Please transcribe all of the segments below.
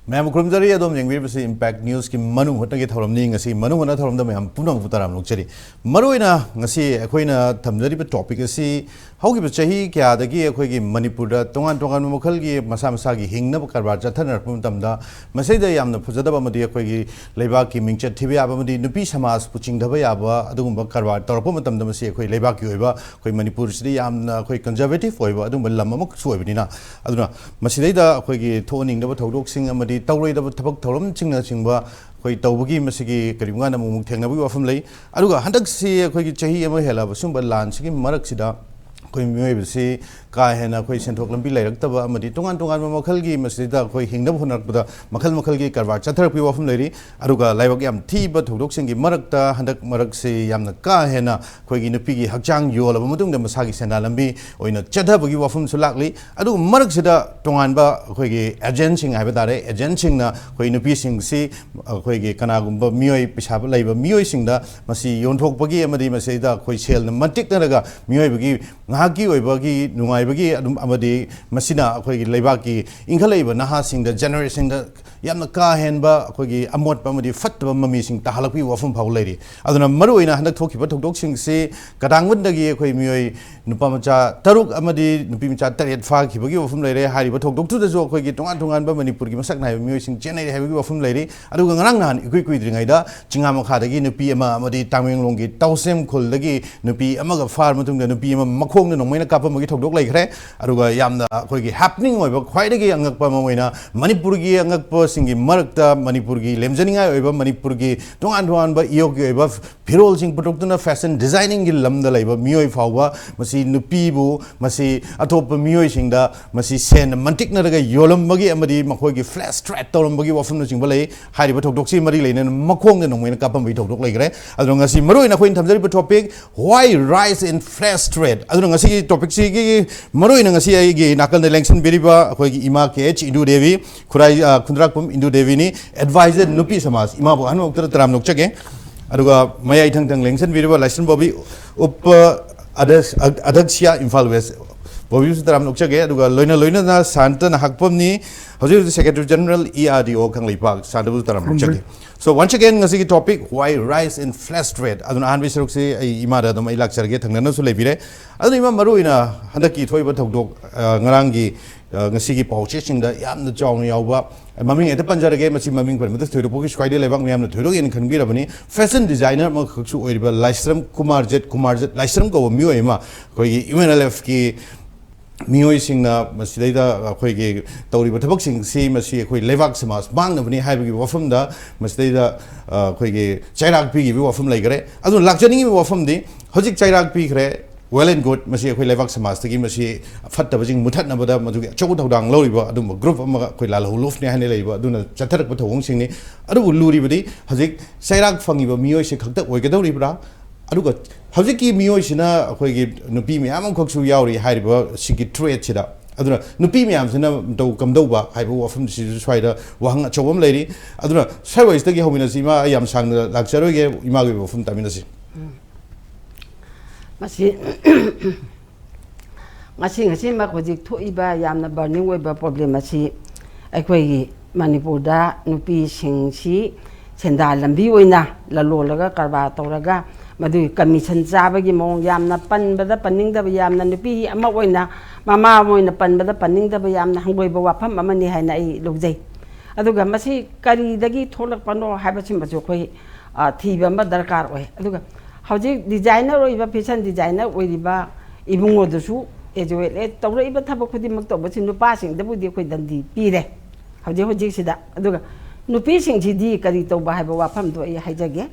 Ma'am खुरमजरी अदम यंगबीबसी इम्पैक्ट न्यूज़ की Manung Hutna की थौरमनी ngasi Manung Hutna थौरमदा मैम पुनम पुताराम लोकचरी मरुइना ngasi अखोइना थमजरी बे टॉपिक असि हौगिब चाही क्यादगी अखोइगी मणिपुरदा तोंगान तोंगान मखलगी मसा मसागी हिंगनब कारबार चथनरप मतमदा मसैदा यामना फुजदबा मदि अखोइगी लेबाकी मिंगचत थिबे याबा मदि नुपी समाज पुचिंगदबा याबा अदुगुंबा कारबार तौरप मतमदा मसि अखोइ लेबाकी ओइबा अखोइ मणिपुर सिदि यामना अखोइ कंजर्वेटिव ओइबा अदुगुंबा लम अमक सुओइबनिना अदुना मसिदैदा अखोइगी थोनिंगदबा थौदोकसिंग अमदि तौरोइदबा थबक थौरम चिंगना चिंगबा अखोइ तौबगी मसिगी करिमगा नमुमुक थेंगनबगी वाफम लई अदुगा हंदकसि अखोइगी चाही अमा हेलाबा सुंबा लानसिगी मरकसिदा अखोइ मियोइबसि का हेना अखोइ सेंथोक लंबी लैरक्तबा अमदि तोंगान तोंगान मखलगी मसिदा अखोइ हिंगनब होनरकबदा मखल मखलगी कारबार चथरपि वाफम लैरि अदुगा लाइबक याम थीबा थौदोकसिंगी मरकता हंदक मरकसि यामना का हेना अखोइगी नुपीगी हक्चांग योलबा मतुंगदा मसागी सेंदा लंबी ओइना चथबगी वाफम सुलाकली अदु मरकसिदा तोंगानबा अखोइगी एजेंटसिंग हाइबा तारे एजेंटसिंगना अखोइ नुपीसिंगसि अखोइगी कनागुंबा मियोइ पिसाब लैबा मियोइसिंगदा मसि योनथोकपगी अमदि मसिदा अखोइ सेलना मटिकनरगा मियोइबगी ngahaki oibagi nungaibagi adum amadi masina akhoi leibaki ingkhalaiba naha singda generation da yamna ka henba akhoi amot pamadi fatba mami sing tahalakpi wafum phau leiri aduna maruina handak thokiba thokdok sing se kadangwandagi akhoi mioi nupa macha taruk amadi nupi macha taret fa khibagi wafum leire hariba thokdok tu da jo akhoi tongan tongan ba manipur gi masak nai mioi sing chenai habagi wafum leiri aduga ngarang nan ikui kui dringai da chinga makha dagi nupi ama amadi tangmenglong gi tausem khul dagi nupi amaga far matung da nupi ama makhong na nongmaina kapa magi thokdok laikre aduga yamna akhoi gi happening oiba khwaidagi angakpa mamoina manipur gi angakpa singi marakta manipur gi lemjaninga oiba manipur gi tongan tongan ba iyok gi oiba phirol sing putoktuna fashion designing gi lamda laiba mioi fawba masi nupi bu masi atop mioi singda masi sen mantik na daga yolam magi amadi makhoi gi flash threat torom magi wafum na singba lai hariba thokdok si mari leina makhong na nongmaina kapa magi thokdok laikre adunga ngasi maroi na khoin thamjari topic why rise in flash threat adunga ngasi topic si gi maroi na ngasi ai gi nakal na election beriba akhoi gi ima ke Indu Devi khurai khundrakpam Indu Devi ni advisor nupi samaj ima bo han oktar taram nokchage aduga mayai thang thang election beriba Laishram Boby Up-Adhyaksha Imphal West Boby su taram nokchage aduga loina na Shanta Nahakpam ni hojur Secretary General ERDO-Kangleipak Shanta bu taram nokchage. So once again ngasi ki topic why rise in flash trade aduna han bisrok se ai ima da dam ai lecture ge thangna su leibire aduna ima maruina handaki thoiba thokdok ngarang gi ngasi gi pauche singda yamna chawna yawba maming eta panjarage masi maming par mata thoiro poki squide lebak myamna thoiro gen khanbi rabani fashion designer ma khaksu oiriba Laishram Laishram ko mioi ma koi UNLF ki मियोई सिंगना मसिदैदा अखोइगे तौरिबा थबकसिंग से मसि अखोइ लेबाक समाज मांगनबनि हाइबगी वफमदा मसिदैदा अखोइगे चाइराक piggy वफम लैगरे अदु लाक्चनिंग वफम दि हजिक चाइराक पिखरे well and good masi अखोइ लेबाक समाज तगी मसि फत्तबजिंग मुथतनबदा मदुगे चौक थौदांग लौरिबा अदुम group अमा अखोइ लाल हुलुफ ने हाने लैबा अदुना चथरक थौंग सिंगनि अदु लुरिबदि हजिक चाइराक फंगिबा मियोइ से खक्ता ओइगदौरिब्रा अदुगा हजिकी मियोइसिना अखोइगी नुपी म्याम खक्सु यावरि हाइरिबा सिगी ट्रेड सिदा अदुना नुपी म्यामसिना दौ कमदौबा हाइबो वफम सि स्वाइदा वहंग अचौबम लैरि अदुना साइवाइसदगी हौमिना सिमा याम सांगना लाक्चरोगे इमागे वफम तामिनासि मसी ngasi ma khojik thoiba yamna burning oiba problem asi akhoi manipurda nupi singsi senda lambi oina lalolaga karba toraga madu commission jabagi mong yamna panbada paningda yamna nupi ama oina mama oina panbada paningda yamna hangoiba wafam amani haina ai logjai aduga masi kari dagi tholak pano habasim bajo khoi thiba ma darkar oi aduga hauji designer oiba fashion designer oiriba ibungo dusu ejoele tawraiba thabak khudi mak tawbasi nupa sing dabudi khoi dandi pire hauji sida aduga nupi sing sidi kari tawba haiba wafam do ai haijage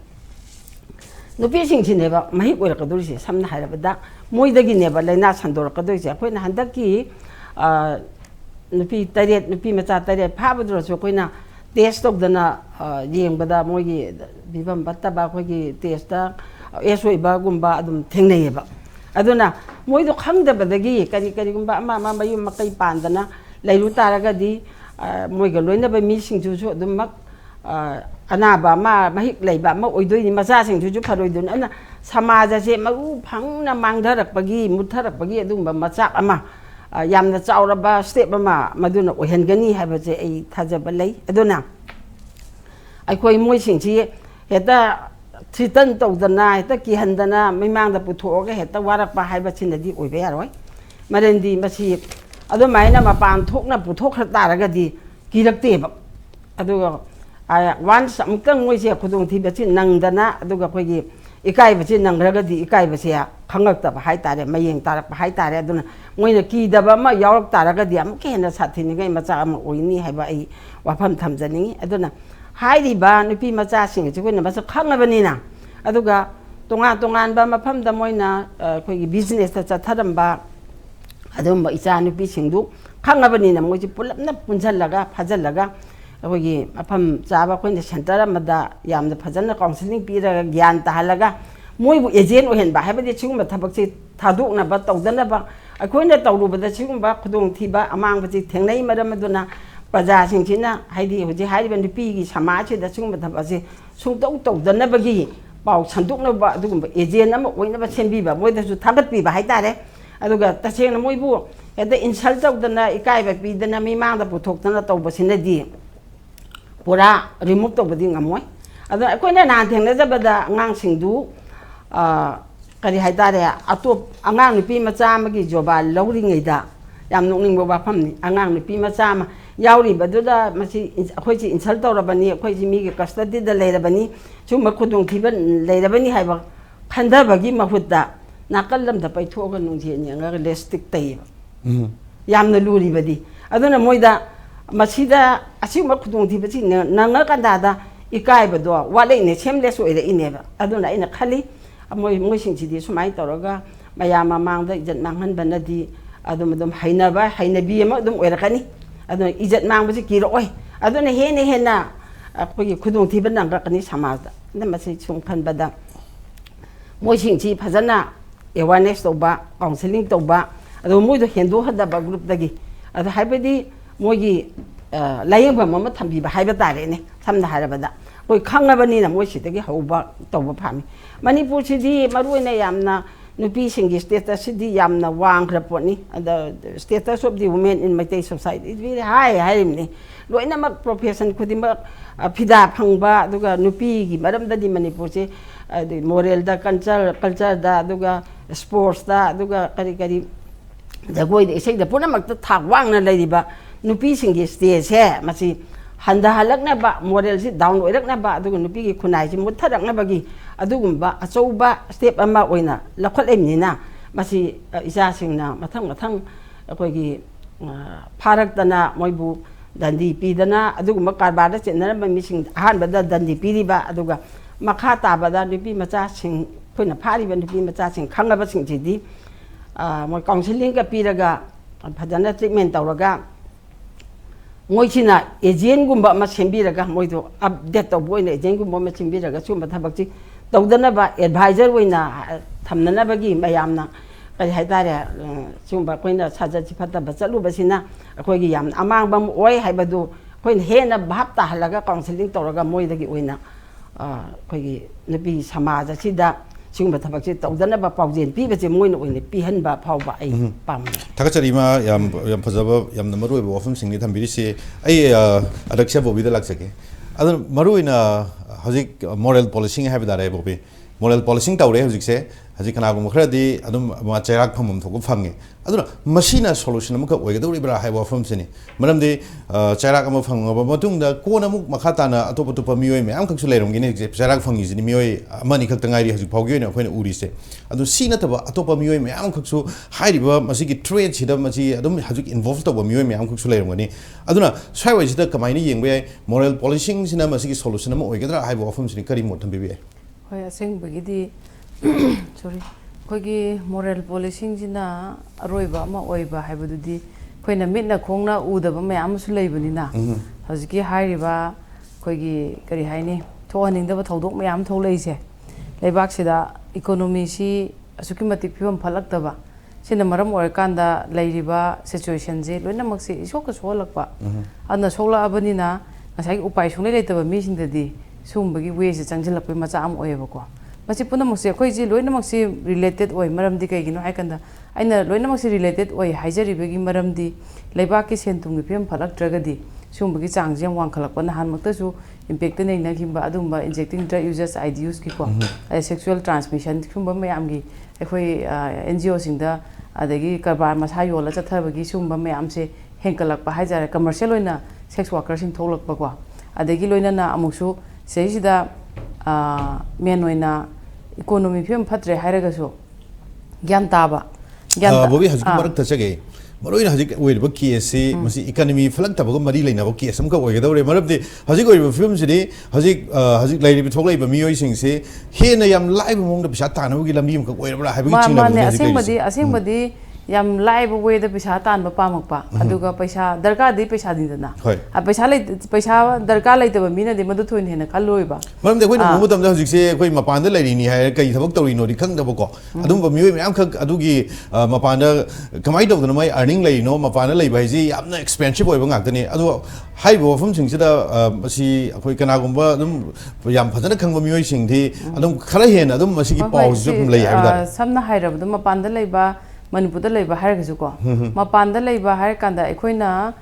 nupi sing sineba mahi oirakadurisi samna hairabada moidagi neba laina sandorakadurisi akhoi na handaki nupi taret nupi macha taret phabadurasu koina test tawdana yengbada moigi bibam battaba khoigi test ta esoiba gumba adum thengnayeba aduna moido khangdabadagi kari gumba ama mayum makai pandana lairu taragadi moiga loinaba mi singju su adum mak anaba ma mahik leiba ma oidoi ni macha singju ju pharoidun ana samaja se maru phangna mangdarakpagi mutharakpagi adum macha ama yamna chauraba step ama maduna oihengani habase ai thajaba lei aduna aikoi moi singchi heta tritan tawdana heta ki handana mimangda puthoga heta warakpa haibachinadi oibe yaroi marendi masi adu maina mapan thokna puthokha taragadi kilakteba aduga once amtang moi se khudung thi bachi nangdana aduga khoigi ikai bachi nangragadi ikai bachi khangaktaba haitare mayeng tarakpa haitare aduna moina kidaba ma yawrak taragadi amke hena sathini gai macha am oini haiba ai wafam thamjani aduna hairiba nupi macha sing chi koina masa khangabanina aduga tongan ba mafamda moina khoigi business ta chatharamba adum icha nupi singdu khangabanina moji pulapna punjalaga phajalaga अखोगी मफम चाबा कोइन centre अमदा यामना फजन counselling पीरगा ज्ञान ताहलगा मोइबु एजेंट ओहेनबा हाबदि सिगुम थबकसे थादोकनबा तौदनबा अखोइना तौरुबदा सिगुम खुदोंग थीबा अमांगबसि थेंगनै मरमदुना प्रजा सिंचिना हाइदि हुजि हाइबा नुपीगी समाजसिदा सिगुम थबसे सुंतौ तौदनबगी पाउ संदोकनबा अदुगुम एजेंट अमा ओइनबा सेंबीबा मोइदसु थागतपीबा हाइतारे अदुगा तसेंगना मोइबु हेदा इंसल्ट तौदना इकाइबा पीदना मिमांगदा पुथोक्तना तौबसिनदि पूरा रिमूव तौबदी ngамoi अदो अखोइना नान थेंगनजबदा अंगांसिंदु करी हाइतारे अतोप अंगांग नुपी मचा अमगी जोबा लौरिङैदा याम नोंनिंगबा वाफमनि अंगांग नुपी मचा अमा याउरिबदुदा मसि अखोइसि इंसल्ट तौरबनी अखोइसि मीगे कस्टडीदा लेरबनी सुम खुदुंग थीबा लेरबनी हाइबा खंदबगी महुत्ता नाकलमदा पैथोगा नुंजेनि अंगा लेस्टिक तैबा यामना लुरिबदी अदुना मोइदा मसीदा असिगुम्बा खुदोंथीबसि नंगकंदादा इकाइबदो वालेने सेमलेस ओइरे इनेबा अदुना इना खाली मोइसिंसिदि सुमाइ तौरगा मयाम मांगदा इज्जत मांगहनबनदि अदुम हैनबी अमा अदुम ओइरकनी अदुना इज्जत मांगबसि किरोय अदुना हेना अखोगी खुदोंथीबा नंगकनी समाजदा नमसि सुंखनबदा मोइसिंसि फजना अवेयरनेस तौबा काउंसलिंग तौबा अदो मोइदो हेंदो हदबा ग्रुपदगी अदो हाइबदि मोगी लायंगबम अमा थंबीबा हाइबा तारेने समना हारबदा कोई खंगबनीना मोइसिदगी हौबा तौबा फामी मणिपुर सिदि मरुइना यामना नुपी सिंगी स्टेटस सिदि यामना वांग्रा पोनी the status of the women in Meitei society is very high हाइमनी लोइना मक प्रोफेशन खुदिमा फिदा फंगबा दुगा नुपी गी मरमददि मणिपुर से मोरल दा कल्चर दा दुगा स्पोर्ट्स दा दुगा करी जगोई इसे द पुनमक थाक वांगना लेरिबा नुपी सिंगी स्टेज है मसी हंदा हलकनबा मॉडल से डाउन ओइरकनबा अदुग नुपी की खुनाइ से मुथरकनबगी अदुगुम्बा अचौबा स्टेप अमा ओइना लखलेमनिना मसी इजा सिंगना मथंग अखोगी फारकतना मोइबु दंदी पीदना अदुगुम्बा कारबारदा चेनरबा मिसिंग अहानबदा दंदी पीरिबा अदुगा मखा ताबदा नुपी मचा सिंग खोइना फारिबा नुपी मचा सिंग खंगबा सिंगजिदि मोइ काउंसलिंग का पीरगा फजना ट्रीटमेंट तौरगा मोइसिना एजेंटगुम्बा अमा सेंबीरगा मोइदो अपडेट तौबोइना एजेंटगुम्बा अमा सेंबीरगा सुम्बा थबकसि तौदनबा एडवाइजर ओइना थमननबगी मयामना कई हाइतारे सुम्बा कोइना साजति फतबा चलुबसिना अखोइगी याम अमांगबम ओइ हाइबदु कोइन हेना भाप ताहलगा काउंसलिंग तौरगा मोइदगी ओइना अखोइगी नुपी समाज असिदा सिगुम्बा थबकसि तौदनबा पाउजेन पीबसे मोइना ओइना पीहनबा फावबा आई पाम थागचरीमा याम फजबा याम मरुइबा वफम सिंगनि थंबिरिसे आई अध्यक्ष बोबीदा लाक्सके अदु मरुइना हजिक मॉरल पॉलिसिंग हाइबदारे बोबी मॉरल पॉलिसिंग तौरे हजिकसे हजिक कनागुम खरदी अदुम चैराक फमम थोक फंगे अदुना मशीना सोल्यूशन अमक ओइगदौरिब्रा हाइबा वफम सिनी मरमदि चैराक अम फंगबा मतुंगदा कोन अमुक मखाताना अतोप अतोप मियोय मयाम खक्सु लेरमगिने चैराक फंगिजिनि मियोय अमनि खक्ता गाइरि हजिक फावगी ओइना अखोइना उरिसे अदु सी नतबा अतोप मियोय मयाम खक्सु हाइरिबा मसिगी ट्रेड सिदा मसि अदुम हजिक इन्वॉल्व तब मियोय मयाम खक्सु लेरमगनि अदुना स्वाइवाइसिदा कमाइनि येंबे मॉरल पॉलिसिंग सिना मसिगी सोल्यूशन अम ओइगदरा हाइबा वफम सिनी करि मोट थंबिबे होय असेंबगिदि सॉरी कोई मोरल पॉलिसिंग जिना अरोइबा अमा ओइबा हाइबदुदि कोइना मिटना खोंगना उदबा मयाम सु लेबनिना हजिकी हाइरिबा कोइगी करी हाइनी थोहनिंदबा थौदोक मयाम थौलेइसे लेबाकसिदा इकोनॉमी सी असुकी मतिक फिबम फलक्तबा सिना मरम ओरकांदा लेरिबा सिचुएशन जे लोइनमक्सि इसोक सोलकपा अदना सोलाबनिना ngasai upai sunglei leitaba mi singdadi sumbagi we se changsilakpe macha am oyebako masi punamukse akhoi ji loinamakse related oi maramdi kaigino haikanda aina loinamakse related oi haijaribagi maramdi leibaki sentumgi phem phalaktragadi sumbagi changjam wangkhalakpa nahanmaktasu impact nei nakhimba adumba injecting drug users IDUs ki ko sexual transmission sumba mayamgi akhoi NGO singda adagi karbar masa yola chathabagi sumba mayamse henkalakpa haijare commercial oina sex workers sing tholakpa ko adagi loinana amuksu seisida men oina economy phem phatre hairagasu gyan taba bobi hajik marak tachage maroina hajik oiriba case masi economy falak tabago mari leina bo case amka oigadaure marabdi hajik oiriba film sidi hajik lairi thoklai ba miyoi sing se hena yam live mongda pisa tanabugi lambi amka oirabra haibagi chingna ma asing yam live way da pisa tan ba pamakpa aduga paisa darka di paisa dindana a paisa darka lai taba mina de madu thoin hena khaloi ba maram de koi na mu tam da hajik se koi mapan da lairi ni hai kai thabak tori no ri khang da ko adum ba miyoi mayam khak adugi mapan da kamai da mai earning lai no mapan da lai ba ji yamna expensive oi ba ngak tani adu hai bo fam sing sida masi koi kana gumba adum yam phajana khang ba miyoi sing thi adum khara hen adum masi ki pau ju lai hai da samna hairab da mapan da lai ba Manipur da laiba hairagasu ko mapan da laiba hair kanda aikoina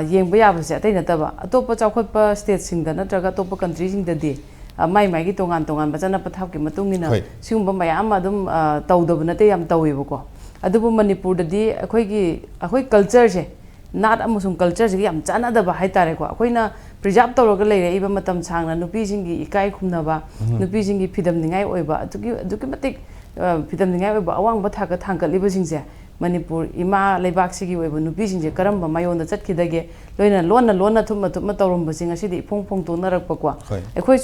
yengba yabase atai nataba atopa chawkhotpa state singda natraga atopa country singda di mai mai gi tongan bachana pathap ki matungina siumba mayam adum tawdab nate yam taweba ko adubu Manipur da di akoi culture se nat amusung culture se yam chana da ba hai tare ko akoina preserve tawraga leire iba matam sangna nupi singi ikai khumna ba nupi singi phidam ningai oiba aduki matik Pidam ningai ba awang ba thaka thangkal liba singse Manipur ima leibak sigi weba nupi singse karamba mayon da chatkidage loina lona thumma tawramba singa sidi phong to narakpa kwa ekhoi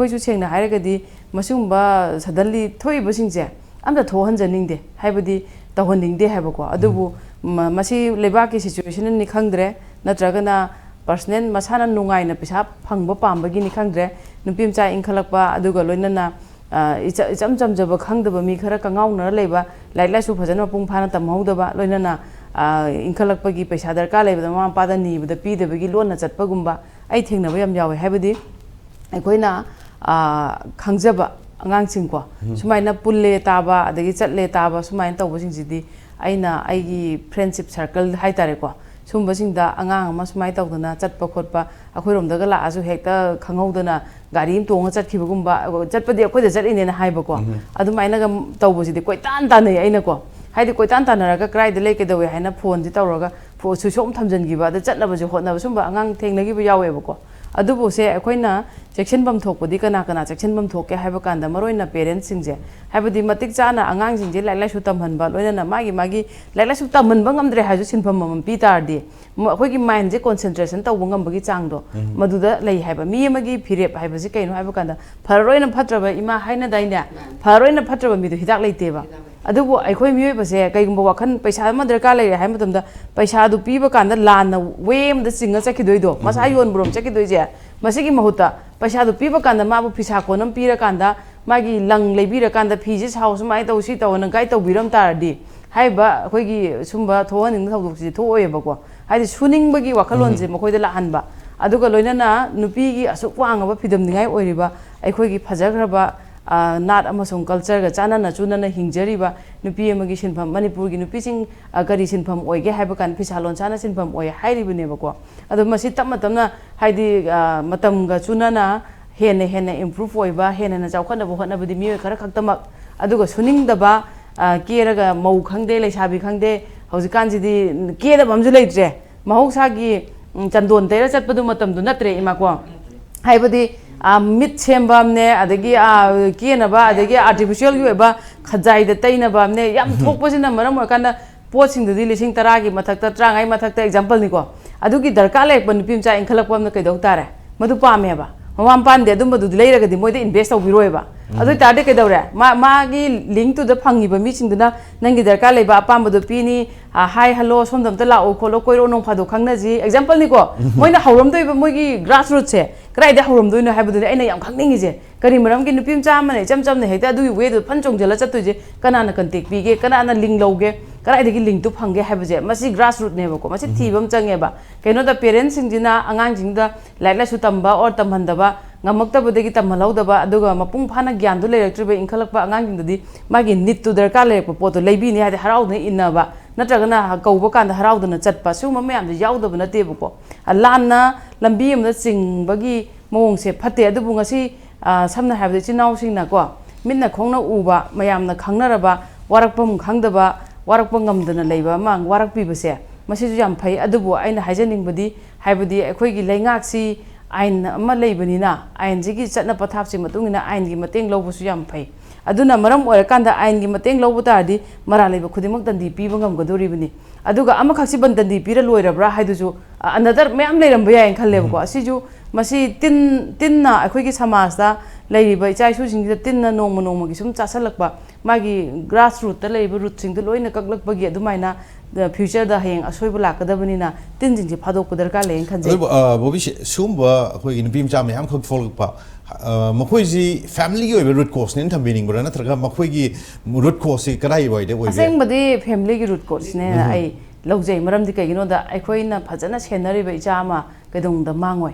chu chengna hairagadi masumba suddenly thoi ba singse amda thohan janingde haibadi tawhaningde haiba kwa adubu masi leibak ki situation ni khangdre natragana personal masana nungai na pisa phangba pambagi ni khangdre nupi mcha inkhalakpa aduga loina icham jaba khangdaba mi khara kangauna leiba laila su phajana pung phana tamhodaba loinana inkhalakpagi paisa darka leiba ma pada ni bada pi debagi lonna chatpagumba ai thengnaba yam yawe haibadi aikoina khangjaba angang singko sumaina pulle taba adagi chatle taba sumaina tawbasing sidi aina aigi friendship circle haitare ko sumba singda angang ama sumai tawdana chatpa khotpa akhoiromdaga la asu hekta khanghaudana gari im tonga chatkibagumba chatpadi akhoida chaline na haiba ko adumaina ga tawbasidi koitan tanai aina ko haidi koitan tanaraga kraida lekedawe haina phone di tawraga phone su som thamjangiba da chatnabaju hotnaba sumba angang thengnagiba yaweba ko adubu se akoina section bam thokpadi kana section bam thokke haiba kanda maroina parents singje haibadi matik chana angang singje laila su tamhanba loina magi laila su tamhanba ngamdre haju sinpham mam pi tardi akoigi mind je concentration tawbu ngambagi changdo maduda lei haiba mi amagi phirep haiba ji kaino haiba kanda pharoina phatraba ima haina daina pharoina phatraba mi du hidak leiteba adubu aikoi mioi base kaigumba wakhan paisa ma darka leire hai matamda paisa du piba kanda lana wem da singa chakidoido masa yon brom chakidoije masigi mahuta paisa du piba kanda mabu phisa konam pira kanda magi lang leibira kanda phiji house mai tawsi tawana gai tawbiram tardi haiba akoigi sumba thohaning thawdoksi thoyeba ko haidi suning bagi wakhalonje makoida la hanba aduga loinana nupi gi asuk wangaba phidam ningai oiriba aikoigi phajagraba nat amasung culture ga chana na chuna na hingjariba nupi amagi sinpham Manipur gi nupi sing kari sinpham oige haiba kan phisalon chana sinpham oi hairibune bako adu masi tamna haidi matam ga chuna na hena improve oiba hena na chawkhana bo hona budi mi khara khaktamak aduga suning daba keraga mau khangde leisabi khangde haujikan jidi keda bamju leitre mahoksa gi chandon tera chatpadu matam du natre ima ko haibadi mit sembamne adagi kienaba adagi artificial yueba khajai da tainaba ne yam thokpasina maram kana potsing du lising taragi mathakta trangai mathakta example ni ko adugi darka lek ban pimcha inkhalakpam na kaidok tare madu pameba mamam pande adum badu leiragadi moide invest tawbiroeba adu tade kaidore magi link to the phangiba mi singduna nangi darka leiba apambadu pini hi hello somdam ta lao kholo koiro nong phado khangnaji example ni ko moina hauram doiba moigi grassroots se kraida hauram doino haibadu aina yam khangningi je kari maram gi nupim chamane chamne hekta adu we du phanchong jela chatuje kanana contact pige kanana link loge karai degi link tu phange haibje masi grassroots ne ko masi thibam change ba keno da parents singjina angang jingda laila su tamba or tamhandaba ngamaktabadagi tamhalawdaba aduga mapung phana gyan du leiraktriba inkhalakpa angangjingdadi magi nit tu darkar leirakpa pot leibini hadi haraudna innaba natragana kauba kanda haraudna chatpa suma mayam de yaudaba natebako lanna lambi amda singbagi mawongse phate adubu ngasi samna habde chinau singna ko minna khongna uba mayamna khangnaraba warakpam khangdaba warakpa ngamdana leiba mang warakpibase masisu yam phai adubu aina hajaningbadi haibadi ekhoigi leingaksi ain ama leibanina ain jigi chatna pathapsi matungina ain gi mateng lawbusu yam phai aduna maram oirakanda ain gi mateng lawbu tardi mara leiba khudimak dandi piba ngamgadoribani aduga ama khaksi bandandi pira loirabra haiduju another mayam leiram baya en khallebako asiju masi tinna ekhoigi samajda leiba ichai su singida tinna nongma gi sum chasalakpa magi grassroots ta leiba root sing loina kaklakpagi adumaina the future da heng asoibu lakadabanina tinjing ji phadok darkar lein khanje bobi sumba khoi in bim cham yam khok folpa makhoi ji family gi root cause nen thambining bra natraga makhoi gi root cause si karai boide boibe aseng badi family gi root cause ne ai logjai maram di kaigino da aikoi na phajana senari ba ichama kedong da mangoi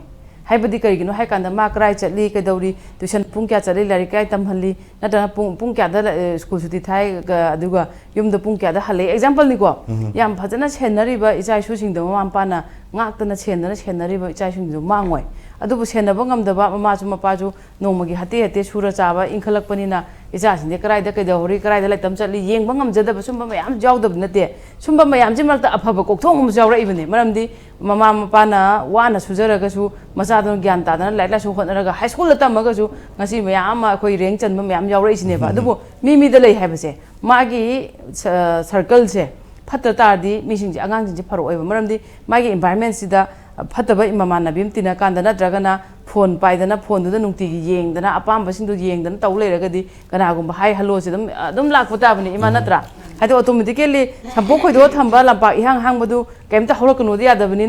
haibadi kaigino haikanda ma krai chatli kedori tuition pung kya chali lari kai tamhalli nata pung kya da school suti thai aduga yumda pung kya da hale example ni ko yam phajana senari ba ichai su sing da mama pana ngaktana senari ba ichai sing do mangoi adubu senaba ngamdaba mama chu mapa chu nongmagi hate sura chaba inkhalakpanina icha sinde karai da kaidori karai da laitam chatli yengba ngamjadaba sumba mayam jawdab nate sumba mayam jimarta afaba kokthong mu jawra ibane maramdi mama mapana wana sujaraga su masada gyan tadana laila su khonaraga high school tamaga su ngasi mayam khoi rank chanba mayam jawra isineba adubu mi da lei haibase magi circle se phatta tardi mising ji angang ji pharo oiba maramdi magi environment sida fataba imamana bim tina kandana dragana phone paidana phone du nungti gi yengdana apamba sindu yengdana taw leiragadi kana gumba hai hello sidum adum lakpata bani imanatra hadi automatically sampo khoido thamba lampa ihang hangbadu kemta holokunu dia dabani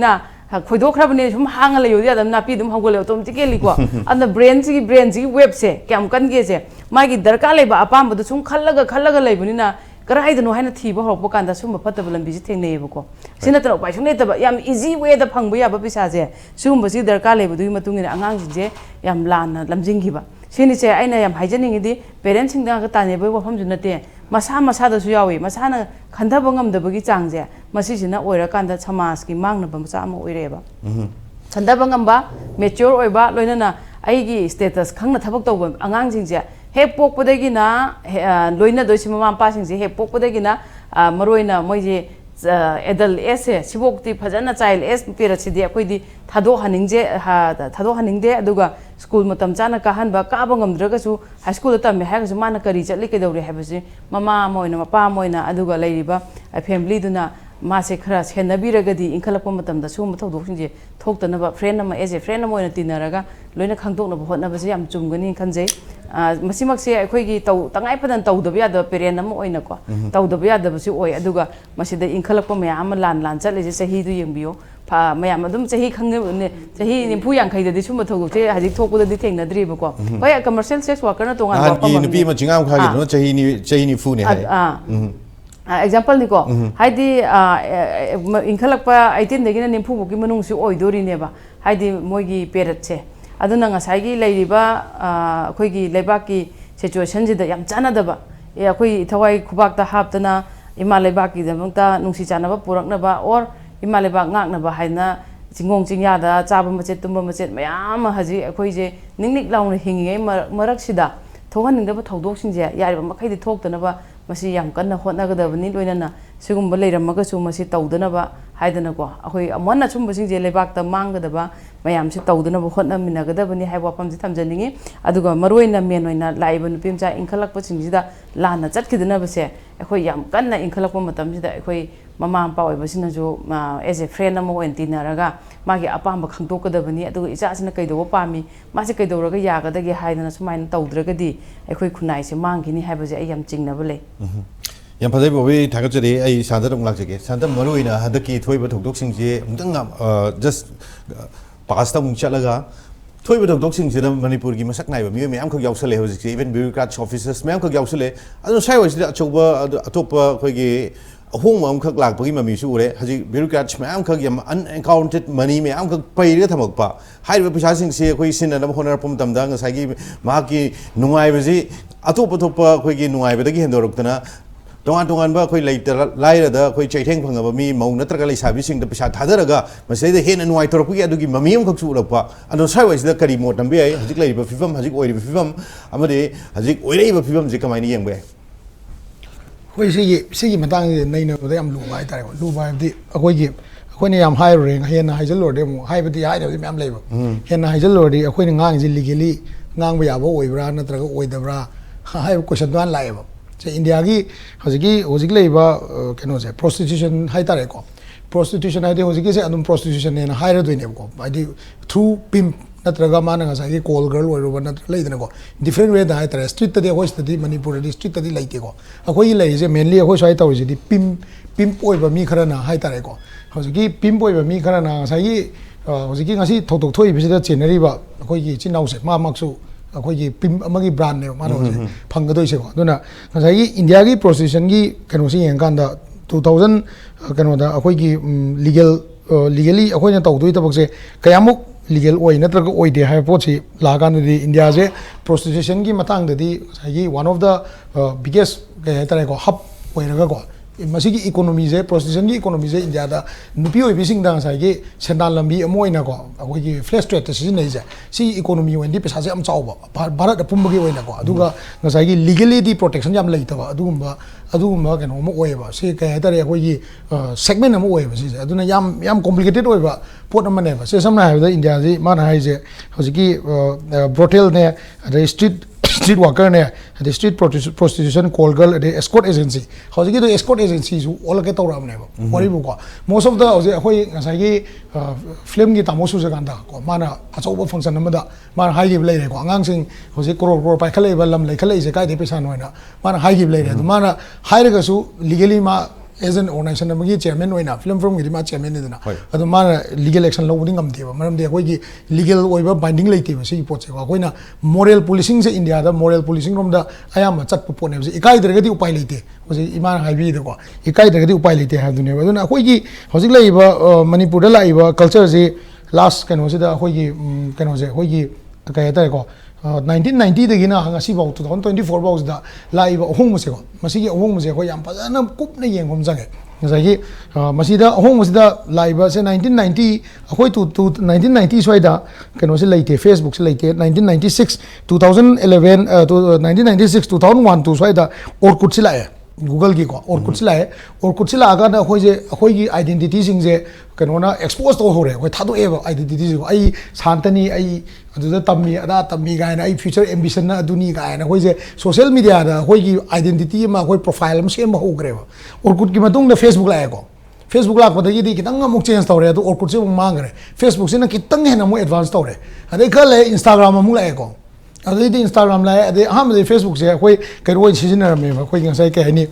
khoido khrabani sum hanga leyo dia dam napi dum hogole automatically ko and the brain ji web se kam kan ge se magi darka leba apamba du sum khallaga leibani na karaidano haina thiba horpo kanda sumba fataba lambi ji thengneyebako sinatra upai sungne taba yam easy way da phangba yaba pisa je sumba si darka lebudu matungina angang je yam lana lamjinghiba sini che aina yam haijaningidi parents singda ga tanebe wafam ju nate masa da su yawi masana khandaba ngamdabagi changje masisina oira kanda samaj ki mangnaba macha ama oireba khandaba ngamba mature oiba loinana aigi status khangna thabak tawba angang jingje hek pokpadagina loina doisi mama pasingse hek pokpadagina maroina moije adult age sibokti phajana child age pirachidi akoidi thado haningde aduga school matam chana kahanba kaba ngamdragasu high school tamme hagasu mana kari chatli kedawri habasi mama moina mapa moina aduga leiriba family duna mase khara senabiragadi inkhalakpa matamda sum thodoksinje thoktanaba friend ama as a friend moina tinaraga loina khangtoknaba hotnabase yam chumgani khanjai masimakse akhoi taw tangai padan tawdaba yada parent ama oina ko tawdaba yada basi oi aduga masida inkhalakpa mayam lan chatlese sahi du yengbiyo pha mayam adum sahi khangne sahi nimpu yang khaida di sum thodokse haji thokpuda di thengnadriba ko hoi commercial sex worker na tongan ko nupi ma chingam khagi no sahi ni fu ne hai example ni ko haidi inkhalakpa 18 degina nimpu boki manung si oidori neba haidi moigi perat che aduna ngasai leiriba khoigi leibaki situation jida yam chanadaba e akhoi thawai khubak ta haptana ima leibaki damta nungsi chanaba puraknaba or ima leibak ngaknaba haina jingong jingya da chaba machet tumba machet mayam haji akhoi je ningnik launa hingi marak sida thogan ningdaba thodok singje yariba makhai di thoktanaba masi yam kanna hotnagadabani loinana sigumba leiramaga su masi tawdanaba haidana ko akhoi amonna chumba singje leibak ta manggadaba mayam si tawdanaba hotnaminagadabani haiwa pamji thamjaningi aduga maroina menoina laiba nupimcha inkhalakpa singjida lana chatkidana base akhoi yam kanna inkhalakpa matamjida akhoi mama ampa oibasina jo as a friend ama ointinaraga magi apamba khangtokadabani aduga icha sina kaidoba pami masi kaidoraga yagadagi haidana sumaina tawdragadi akhoi khunai se mangini haibaje ai yam chingnaba le yam phadai bobi thagachari ai sanda dong lakjage sanda maruina hadaki thoiba thokdok singje mutang just pasta mung chalaga thoiba thokdok singje manipur gi masak naiba mi am khok yausale hojik even bureaucrat officers me am khok yausale adu sai wajida achoba atopa khoi gi ahong amkhak lakpagi mami su ure haji bureaucrats mayam khak yam unaccounted money mayam khak paira thamakpa haiba pisa sing se khoi sin na honar pum tamda ngasai gi ma ki nungai baji atop atop khoi gi nungai ba gi hendorukna tongan tongan ba khoi laira da khoi chaitheng phangaba mi mau natraga leisabi sing da pisa thadaraga masai da hen nungai torpu gi adugi mami am khak su urapa ando sai wais da kari mo tambe ai hajik leiba fifam hajik oi fifam amade hajik oi leiba fifam je kamai ni yengbe Koi sigi matang nei na bodai am lu bai tare lu bai di akoi ni am hai ring hen na hai jal lord mu hai bati hai da am leba hen na hai jal lord akoi ni ngang ji legally ngang ba ya bo oi bra na tra ga oi da bra hai question dan lai ba che India gi hojiki leba keno je prostitution hai tare ko prostitution hai de hojiki se adum prostitution ne na hai ra doi ne ko bai di through pimp natraga mana nga sai call girl oi ro na lei dena ko different way da hai tare street ta de ko study Manipur di street ta di lai te ko akoi lei je mainly akoi sai ta oi di pimp oi ba mi khara na hai tare ko hojiki pimp oi ba mi khara na sai hojiki ngasi thok thoi bi da chenari ba akoi gi chinau se ma maksu akoi gi pimp amagi brand ne ma no je phang ga doi se ko duna ngasi India gi prostitution gi kano si yang kan da 2000 kano da akoi gi legally akoi na tau doi ta bak se kayamuk legal oi natraga oi de hai pochi la gan di India je prostitution gi matang da di sai one of the biggest tare ko hub oi raga ko masi gi economy je prostitution gi economy je India da nupi oi bising dang sai gi sendal lambi amoi na ko akoi gi flash trade ta si nei je si economy wen di pesa je am chau ba bharat da pum gi oi na ko aduga ngasai gi legally di protection jam lai ta ba adugumba cái nó một oi ba si cái ta re ko gi segment am oi ba si aduna yam complicated oi ba pot am ne ba se sam na ha da India ji man hai je hojiki brothel ne the street worker ne the street prostitution call girl the escort agency hojiki the escort agency su all ke tawram ne ba wari bu ko most of the hoje hoi ngasai gi film gi tamo su je kan da ko mana achau ba function am da man hai gi lai re ko angang sing hoje crore pai khalai ba lam lai khalai je kai de pesa noi na man hai gi lai re du mana hai re ga su legally ma as an organization amagi chairman oina film from gi ma chairman ne dana adu ma legal action lo ding am de ba maram de koi gi legal oiba binding leite ba sei pot che ko koina moral policing se India da moral policing rom da ayam chat pu pone se ikai der ga di upai leite ho se iman hai bi de ko ikai der ga di upai leite ha du ne ba duna koi gi hojik lai ba Manipur da lai ba culture je last kano se da koi gi kano se koi gi ka ta ko 1990 dagi na ngasi bau 2024 bau da lai ba ohong muse ko masi gi ohong muse ko yam pa na kup na yeng hom jange ngai gi masi da ohong muse da lai ba se 1990 akoi to 1990 swai da kano se laite Facebook se laite 1996 2011 to 1996 2001 to swai da orkut se lai Google gi ko orkut se la ga da khoi gi identity sing je kano na expose to hore khoi thadu e ba identity ji ai santani ai adu da tammi ga na ai future ambition na aduni ga na khoi je social media da khoi gi identity ma khoi profile ma sem ho gre ba orkut gi matung da Facebook la ko Facebook la ko da gi di kitang amuk change to re to orkut se mang gre Facebook se na kitang he na mo advance to re ade khale Instagram ma mu la ko ade di Instagram la ade ham de Facebook se khoi kai ro season me ba khoi ngai kai ni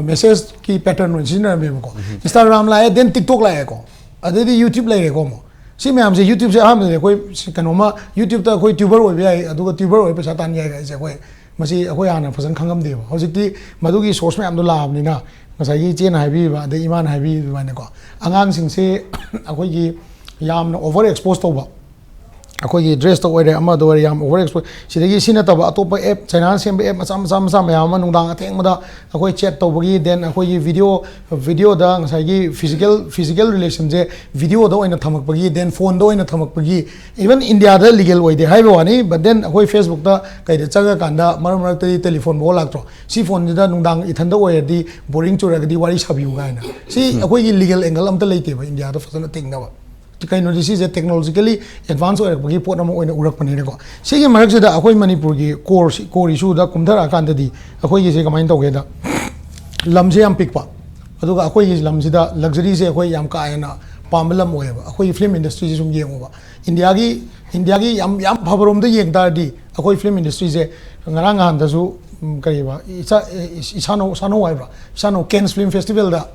message ki pattern no season me ko Instagram la then TikTok la ko ade di YouTube la ko mo si me am se YouTube se ham de khoi kanoma YouTube ta khoi tuber oi bai adu tuber oi pesa tan yai ga se khoi masi khoi ana phasan khangam de ba hojikti madugi source me am do la ni na ngasai gi chen hai bi ba de iman hai bi ba ne ko angang sing se khoi gi yam over expose to ba akoi gi dress to ore ama do yam over expose sidagi sina ta ba atopa app channel sem app macam mayam nungdang atheng mada akoi chat to bagi then akoi gi video da ngasai gi physical relation je video da oina thamak bagi then phone da oina thamak bagi even India da legal oi de haiba wani but then akoi Facebook da kai de chaga kanda maram te telephone bo lak to si phone da nungdang ithan da oi di boring chura ga di wari sabiu ga na si akoi gi legal angle am ta leite ba India da fasana ting na ba kaino this is a technologically advanced or bagi pot am oina urak pani ko sigi marak se da akoi Manipur gi core issue da kumthara kan da di akoi gi se kamain to ge da lam se am pikpa aduga akoi gi lam se da luxury se akoi yam ka ana pamlam oi ba akoi film industry se sum yeng ba India gi yam phabarom da yeng da di akoi film industry se ngarang han da su kai ba isano wai ba sano Cannes film festival da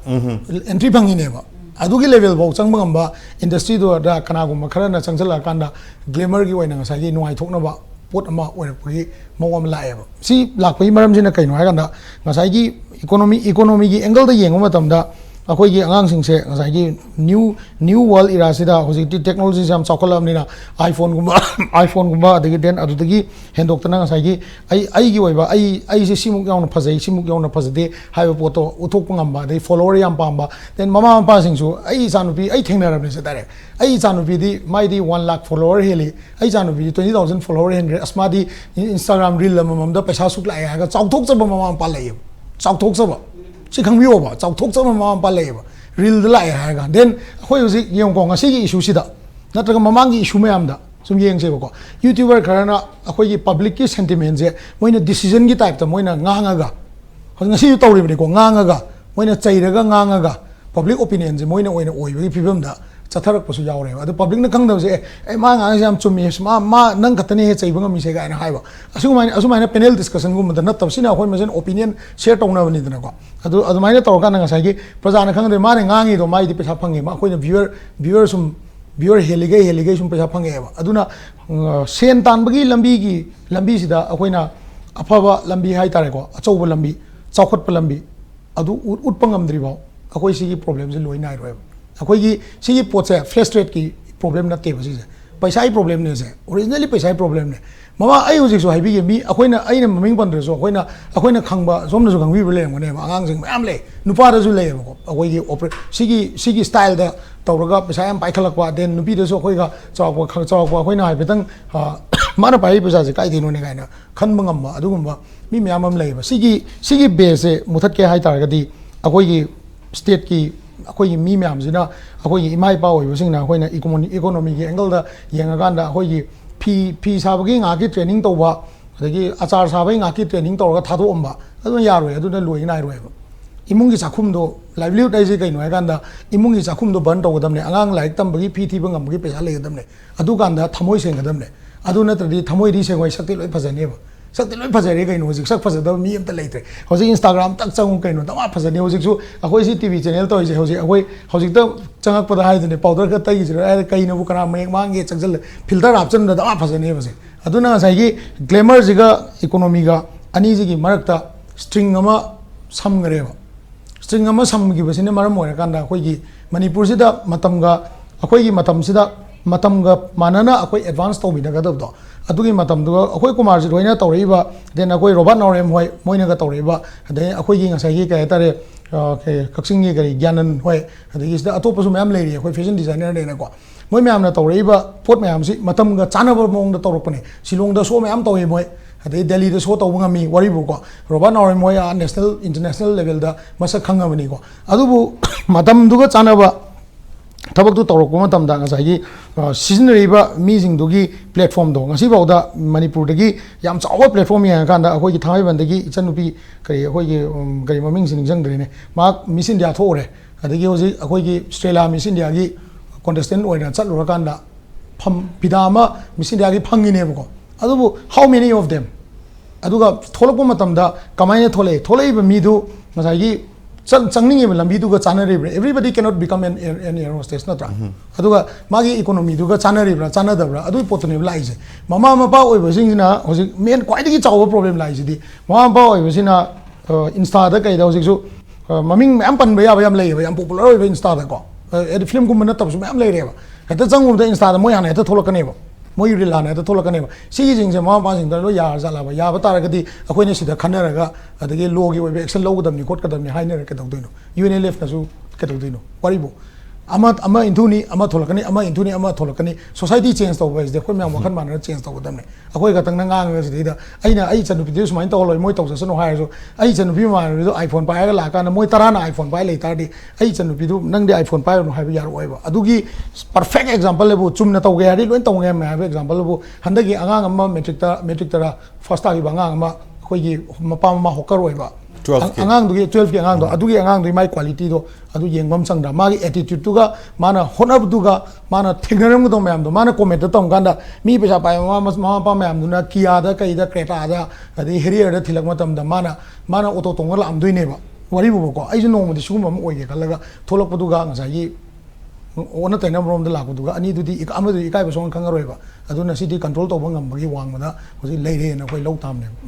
entry bhangi ne ba adugi level bo changba ngamba industry do da kana gum khara na changsala kanda glamour gi waina ngasai gi nuai thokna ba पोट अमा ओरपगी मौम लाएब सी लापगी मरमजिना कइनो हागंदा ngसाइगी economy की angle दा येंगो मतमदा अखोइगी आंगांसिंगसे ngसाइगी new world इरा सिदा होजिति technology जाम चाखलामनिना iPhone Gauba अदगी then अदुदगी हेंदोक्तना ngसाइगी आईगी ओइबा आई से Simuka यावना फजै Simuka यावना फजदे हाइबो पोतो उथोकप ngamba दे follower याम पाamba then mama Mopa सिंगसु आई चानुपी आई थेंगनारबने से direct आई चानुपी दी माइदी 1 lakh follower heli आई चानुपी 20000 follower हेंग्रे अस्मादी Instagram reel ममदा पैसा सुक लाए हागा चाउथोकजब ममा मपा लाइब चाउथोकजब सी खंबियोबा चाउथोकजब ममा मपा लाइब रील लाए हागा देन अखोइ हुजिक येंगको ngasiगी इशू सिदा नत्रगा ममांगी इशू मयामदा सुम येंगसेबको यूट्यूबर खरना अखोइगी पब्लिक की सेंटिमेंट जे मोइना डिसीजन की टाइप ता मोइना ngangaga ngasi तौरिबने को ngangaga मोइना चैरगा ngangaga पब्लिक ओपिनियन जे मोइना ओइना ओइबगी फिबमदा चथरकपसु यावरे अदु पब्लिक न खंगदबसे ए मा ngangaसे याम चुमी मा नंग खतने हे चैबंग मिसे गायना हाइबा असुमाइना पैनल डिस्कशन गुम द नतबसिना अखोइ मजन ओपिनियन शेयर तौनबनि दनको अदुमाइना तौरकाना ngसाइगी प्रजाना खंगदे माने ngangi दो माइदि पैसा फंगे मा अखोइना व्यूअर हेलिगे सुम पैसा फंगेबा अदुना सेन तानबगी लंबी सिदा अखोइना अफबा लंबी हाइ तारेको अचौबा लंबी चौखटप लंबी अदु उटपा ngamdribaw अखोइ सिगी प्रॉब्लम जे लोइ नाइ रोय अखोइगी सिगी पोचे फ्लैश रेट की प्रॉब्लम नते बसी से पैसा ही प्रॉब्लम ने से ओरिजिनली पैसा ही प्रॉब्लम ने ममा आई हुजिक सो हाइबी मी अखोइना आइना ममिंग पंद्रे सो अखोइना खंगबा सोमना सो खंगबी बले ngone आंगांग सिंग मयाम ले नुपा दसु ले बको अखोइगी सिगी स्टाइल दा तौरगा पैसा याम पाइखलकवा देन नुपी दसु अखोइगा चावकवा अखोइना हाइबेतंग माना पाइ पैसा से काइ दिनो ने गाइना खनबा ngamba अदुगुम्बा मी मयाम am लेबा सिगी बेस से मुथत के हाइ तारगदी अखोइगी स्टेट की अखोइगी मी मयाम जिना अखोइगी इमाइ पा ओइबसिंगना अखोइना इकोनॉमी की एंगल दा येंगागांदा अखोइगी फी साबगी ngaki ट्रेनिंग तौबा अदगी आचार साबै ngaki ट्रेनिंग तौरगा थादोअम्बा अदु यारोय अदुना लोइ नाइ रोयबा इमुंगी चाखुमदो लाइवलीहुड आइजे कइनो हाइगांदा इमुंगी चाखुमदो बन तौगदमने आंगांग लाइक तंबगी फी थीबा ngamबगी पैसा लेगदमने अदु गांदा थमोइ सेंगदमने अदु नत्रदि थमोइ दी सेंगोइ सक्ति लोइ फजनेबा सक्ति लोइ फजरे कइनो होजिक सक फजदब मी अमता लेत्रे होजिक इंस्टाग्राम तक चंगु कइनो तमा फजने होजिकसु अखोइ सी टीवी चैनल तोइजे होजिक अखोइ होजिक त चंगकपदा हाइदने पाउडर क तइजे रे कइनबु कना मेक मांगे चंगजल फिल्टर हापचन द तमा फजने बसे अदुना साइगी ग्लैमर जिगा इकोनॉमी गा अनि जिगी मरकता स्ट्रिंग अमा समगरेबा स्ट्रिंग अमा समगिबसिने मरम ओरकांदा अखोइगी मणिपुर सिदा मतमगा अखोइगी मतमसिदा मतमगा मानना अखोइ advance तौबिनगदबदो अदुगी मतमदुगा अखोइ Kumar ji रोइना तौरइबा then अखोइ robot नौरेम होय मोइनगा तौरइबा अदे अखोइगी ngसाइगी काय तारे कक्सिंगी गरी ज्ञानन होय अदगी सिदा अतोपसु मयाम लेरि अखोइ फैशन डिजाइनर देना को मोइ मयामना तौरइबा पोट मयाम सि मतमगा चानबा मोंगदा तौरपने शिलोंगदा शो मयाम तौय मोय अदे दिल्ली दा शो तौबा ngami वरिबु को रोबट नौरेम होय नेशनल इंटरनेशनल लेवल दा मसक खंगबनी को अदुबु मतमदुगा चानबा थबक तौरक ngसाइगी सिजनरीबा मीजिंगदुगी प्लेटफॉर्म दो ngasi बाउदा मणिपुर दगी याम चाव प्लेटफॉर्म यांगांदा अखोइगी थांगैबंदगी इचनुपी करी अखोइगी करी ममिंग सिनिंगजंगदरिने मा मिस इंडिया थोरे अदगी होजि अखोइगी ऑस्ट्रेलिया मिस इंडिया की कंटेस्टेंट ओइना चलुरकांदा फम पिदामा मिस इंडिया की फंगिनेबको अदुबु हाउ मेनी ऑफ देम अदुगा थोलकपो मतमदा कमाइने थोलेइबा मीदु ngसाइगी चंगनिंग लंबीदुगा चानरेब्रा everybody cannot become an air hostess नत्रा अदुगा मागी इकोनॉमीदुगा चानरेब्रा चानदब्रा अदुई पोतने लाइजे ममा मपा ओइबसिंगना होजि मेन क्वाइदगी चाव प्रॉब्लम लाइजिदी ममा मपा ओइबसिना इंस्टा दा कइदा होजिसु ममिंग मैम पनबा याबा याम लेबा याम पॉपुलर ओइबा इंस्टा दा को एड फिल्म गुम नतबसु मैम लेरेबा हेता चंगुदा इंस्टा दा मोय हाना हेता थोलकनेबा मोई रिल हाना हेता थोलकनेबा सिगी जिंगसे ममा पासिंग लो यार जालाबा याबा तारगदी अखोइने सिदा खनरगा अदगी लोगी ओइबा एक्शन लौगदमनि खोटकदमनि हाइनर के दौदोइनो यूएनएलएफ नसु के दौदोइनो वरिबो अमा इंथुनी अमा थोलकनी अमा इंथुनी अमा थोलकनी सोसाइटी चेंज तौबा इस देखो म्याम वखन मानर चेंज तौगदमने अखोइ गतंग नंगांग सिदा अइना अइ चनुपि सुमाइन तौलoi मोइ तौजसनो हायरसो अइ चनुपि मानर आईफोन पायगा लाकाना मोइ तराना आईफोन पाय लेतारदि अइ चनुपि दु नंगदि आईफोन पायनो हायबा यार ओइबा अदुगी परफेक्ट एग्जांपल लेबु चुमना तौगे यारि लोइन तौगे मै हायबा एग्जांपल लेबु हंदगी अंगांग अमा मेट्रिक तरा फर्स्ट तागी अंगांग अमा अखोइगी मपा ममा होकर ओइबा अंगांग दुगी 12 की अंगांग दो अदुगी अंगांग दुई माई क्वालिटी दो अदु येंगबम संगदा मागी एटीट्यूड तुगा माना होनब दुगा माना थेगनरम दो मैम दो माना कमेंट तम गांदा मी पैसा पाय मामा पा मैम दुना कियादा कइदा क्रेटादा अदि हेरियर दा थिलक मतम दा माना ऑटो तोंगला लाम दुइनेबा वरिबो को आइजु नोमदि सुगुम ओइगे खलगा थोलक दुगा ngसाई ꯑꯣꯟꯅ ꯇꯩꯅꯕꯔꯣꯝꯗ ꯂꯥꯛꯄꯗꯨꯒ ꯑꯅꯤꯗꯨꯗꯤ ꯑꯃꯗꯨꯗꯤ ꯏꯀꯥꯏꯕ ꯁꯣꯡ ꯈꯪꯉꯔꯣꯏꯕ ꯑꯗꯨꯅ ꯁꯤꯗꯤ ꯀꯟꯇ꯭ꯔꯣꯜ ꯇꯧꯕ ꯉꯝꯕꯒꯤ ꯋꯥꯡꯃꯗ ꯍꯧꯖꯤꯛ ꯂꯩꯔꯦꯅ ꯑꯩꯈꯣꯏ ꯂꯧ ꯇꯥꯝꯅꯦꯕ